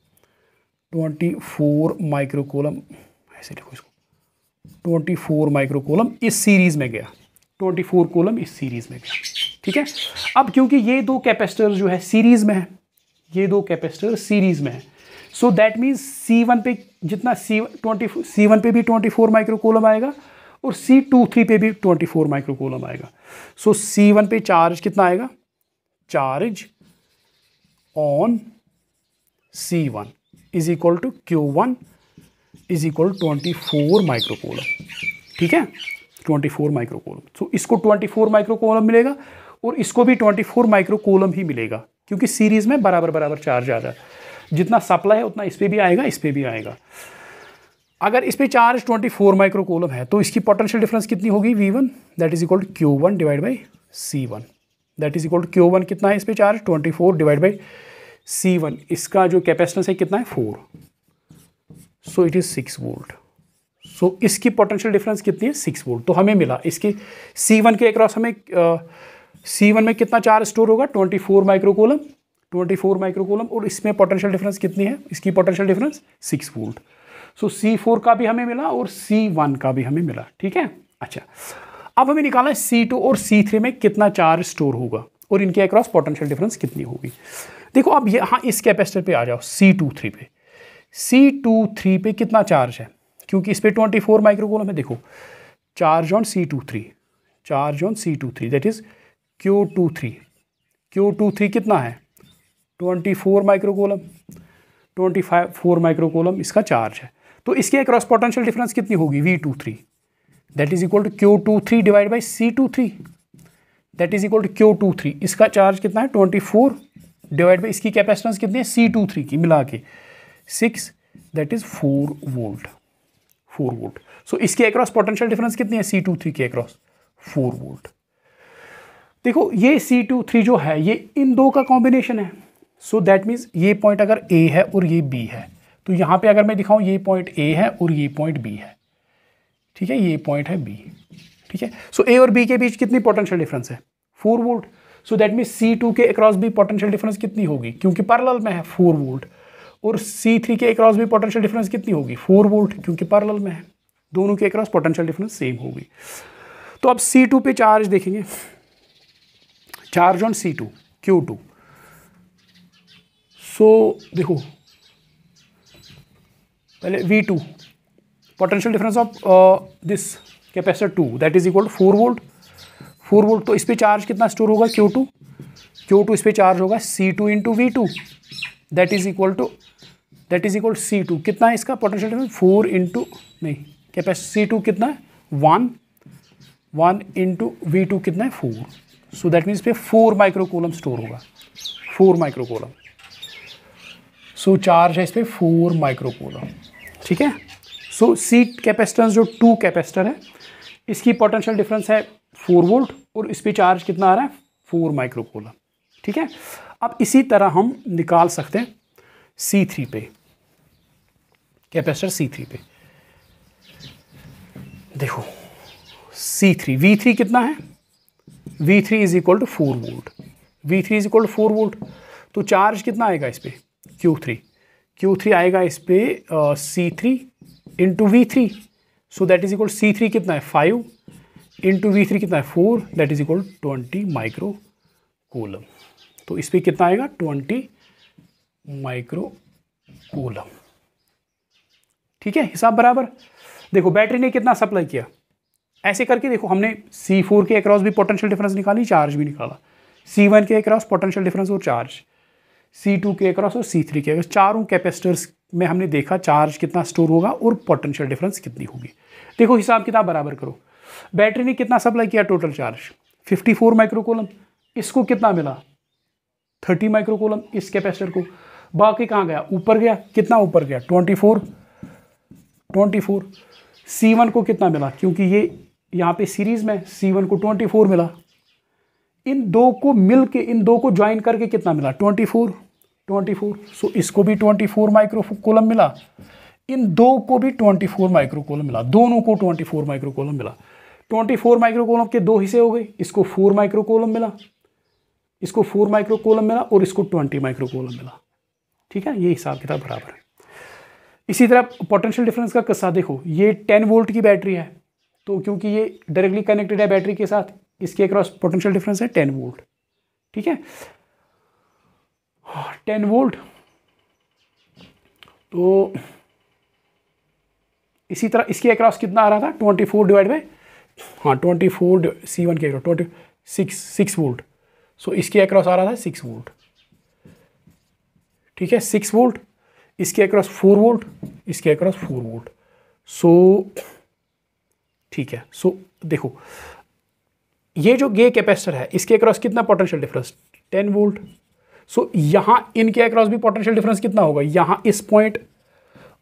24 माइक्रोकूलम, ऐसे देखो इसको, 24 माइक्रोकूलम इस सीरीज़ में गया, 24 कूलम इस सीरीज़ में गया, ठीक है। अब क्योंकि ये दो कैपेसिटर जो है सीरीज़ में है, ये दो कैपेसिटर सीरीज़ में है, सो दैट मीन्स C1 पे जितना C1 पे भी 24 माइक्रोकूलम आएगा और C23 पे भी 24 माइक्रोकूलम आएगा। सो C1 पे चार्ज कितना आएगा, charge on C1 is equal to Q1 is equal 24 microcoulomb, ठीक है, 24 माइक्रोकूलम। सो इसको 24 माइक्रोकूलम मिलेगा और इसको भी 24 माइक्रोकूलम ही मिलेगा, क्योंकि सीरीज़ में बराबर चार्ज आ रहा है, जितना सप्लाई है उतना इस पर भी आएगा, इस पर भी आएगा। अगर इस पर चार्ज 24 माइक्रोकूलम है तो इसकी पोटेंशियल डिफरेंस कितनी होगी V1 that is equal to Q1 divide by C1, that is equal to Q1 कितना है इस पर चार्ज 24 डिवाइड बाई C1, इसका जो कैपेसिटेंस है कितना है 4, सो इट इज़ 6 वोल्ट। सो इसकी पोटेंशियल डिफरेंस कितनी है 6 वोल्ट। तो हमें मिला इसके C1 के अक्रॉस हमें C1 में कितना चार्ज स्टोर होगा 24 माइक्रोकूलम, और इसमें पोटेंशियल डिफरेंस कितनी है, इसकी पोटेंशियल डिफरेंस 6 वोल्ट। सो C4 का भी हमें मिला और C1 का भी हमें मिला, ठीक है। अच्छा अब हमें निकालना है C2 और C3 में कितना चार्ज स्टोर होगा और इनके अक्रॉस पोटेंशियल डिफरेंस कितनी होगी। देखो अब यहाँ इस कैपेसिटर पे आ जाओ C23 पे, C23 पे कितना चार्ज है, क्योंकि इस पे 24 माइक्रोकूलम है। देखो charge on C23 that is Q23 कितना है 24 माइक्रोकूलम, 24 माइक्रोकूलम इसका चार्ज है। तो इसके अक्रॉस पोटेंशियल डिफरेंस कितनी होगी V23 that is equal to Q23 divide by C23 that is equal to Q23, इसका चार्ज कितना है 24 डिवाइड बाई इसकी कैपेसिटेंस कितनी है C23 की मिला के 6 दैट इज 4 वोल्ट। सो इसके अक्रॉस पोटेंशियल डिफरेंस कितनी है C23 के अक्रॉस 4 वोल्ट। देखो ये C23 जो है ये इन दो का कॉम्बिनेशन है, सो दैट मीन्स ये पॉइंट अगर A है और ये B है, तो यहाँ पे अगर मैं दिखाऊं ये पॉइंट A है और ये पॉइंट B है, ठीक है, ये पॉइंट है B, ठीक है। सो A और B के बीच कितनी पोटेंशियल डिफरेंस है 4 volt. So that means C2 के अक्रॉस भी पोटेंशियल डिफरेंस कितनी होगी, क्योंकि पैरेलल में है 4 वोल्ट, और C3 के अक्रॉस भी पोटेंशियल डिफरेंस कितनी होगी 4 वोल्ट, क्योंकि पैरेलल में है, दोनों के अक्रॉस पोटेंशियल डिफरेंस सेम होगी। तो अब C2 पे चार्ज देखेंगे, चार्ज ऑन C2 Q2। सो देखो पहले V2 potential difference of this capacitor 2 that is equal to 4 volt. तो इस पे चार्ज कितना स्टोर होगा Q2 इस पे चार्ज होगा C2 into V2 that is equal to C2 कितना है इसका पोटेंशियल डिफरेंस 4 इंटू नहीं कैपेसिटी C2 कितना है 1 इंटू V2 कितना है 4, सो दैट मीन्स पे 4 माइक्रोकूलम स्टोर होगा, 4 माइक्रोकूलम। सो चार्ज है इस पर 4 माइक्रोकूलम, ठीक है। सो सी कैपेसिटेंस जो 2 कैपेसिटर है, इसकी पोटेंशियल डिफरेंस है 4 वोल्ट और इस पर चार्ज कितना आ रहा है 4 माइक्रोकूलम, ठीक है। अब इसी तरह हम निकाल सकते हैं C3 पे, कैपेसिटर C3 पे। देखो C3 V3 कितना है, V3 is equal to 4 volt, V3 is equal to 4 volt. तो चार्ज कितना आएगा इस पर Q3 आएगा इस पर C3 into V3। So that is equal C3 कितना है 5 इंटू V3 कितना है 4, दैट इज इक्वल 20 माइक्रोकूलम। तो इस पर कितना आएगा 20 माइक्रोकूलम, ठीक है। हिसाब बराबर। देखो बैटरी ने कितना सप्लाई किया, ऐसे करके देखो हमने C4 के अक्रॉस भी पोटेंशियल डिफरेंस निकाली, चार्ज भी निकाला, C1 के अक्रॉस पोटेंशियल डिफरेंस और चार्ज, C2 के अक्रॉस और C3 के अक्रॉस, चारों कैपेसिटर्स में हमने देखा चार्ज कितना स्टोर होगा और पोटेंशियल डिफरेंस कितनी होगी। देखो हिसाब किताब बराबर करो। बैटरी ने कितना सप्लाई किया टोटल चार्ज 54 माइक्रोकूलम, इसको कितना मिला 30 माइक्रोकूलम इस कैपेसिटर को। बाकी कहाँ गया, ऊपर गया, कितना ऊपर गया 24। C1 को कितना मिला, क्योंकि ये यहाँ पे सीरीज में C1 को 24 मिला। इन दो को मिल के, इन दो को ज्वाइन करके कितना मिला 24। सो इसको भी 24 माइक्रोकूलम मिला, इन दो को भी 24 माइक्रोकूलम मिला, दोनों को 24 माइक्रोकूलम मिला। 24 माइक्रोकूलम के दो हिस्से हो गए, इसको 4 माइक्रोकूलम मिला, इसको 4 माइक्रोकूलम मिला और इसको 20 माइक्रोकूलम मिला, ठीक है। ये हिसाब किताब बराबर है। इसी तरह पोटेंशियल डिफरेंस का किस्सा देखो, ये 10 वोल्ट की बैटरी है, तो क्योंकि ये डायरेक्टली कनेक्टेड है बैटरी के साथ, इसके अक्रॉस पोटेंशियल डिफरेंस है 10 वोल्ट, ठीक है 10 वोल्ट। तो इसी तरह इसके अक्रॉस कितना आ रहा था 24 डिवाइड बाई 24 C1 के अक्रॉस 6 वोल्ट। सो इसके अक्रॉस आ रहा था 6 वोल्ट, ठीक है 6 वोल्ट, इसके अक्रॉस 4 वोल्ट, इसके अक्रॉस 4 वोल्ट। सो ठीक है। सो देखो ये जो गे कैपेसिटर है इसके अक्रॉस कितना पोटेंशियल डिफरेंस 10 वोल्ट। सो यहाँ इनके अक्रॉस भी पोटेंशियल डिफरेंस कितना होगा, यहाँ इस पॉइंट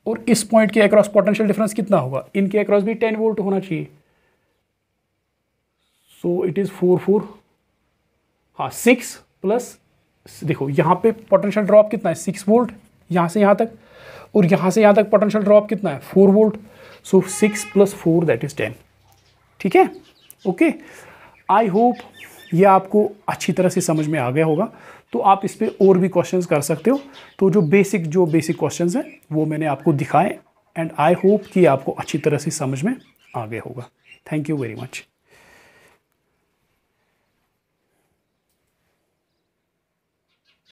और इस पॉइंट के अक्रॉस पोटेंशियल डिफरेंस कितना होगा, इनके अक्रॉस भी 10 वोल्ट होना चाहिए। सो इट इज 4 6 प्लस, देखो यहाँ पे पोटेंशियल ड्रॉप कितना है 6 वोल्ट यहाँ से यहाँ तक, और यहाँ से यहाँ तक पोटेंशियल ड्रॉप कितना है 4 वोल्ट। सो 6 + 4 दैट इज 10, ठीक है ओके। आई होप ये आपको अच्छी तरह से समझ में आ गया होगा। तो आप इस पर और भी क्वेश्चंस कर सकते हो। तो जो बेसिक क्वेश्चंस हैं वो मैंने आपको दिखाए, एंड आई होप कि आपको अच्छी तरह से समझ में आ गया होगा। Thank you very much.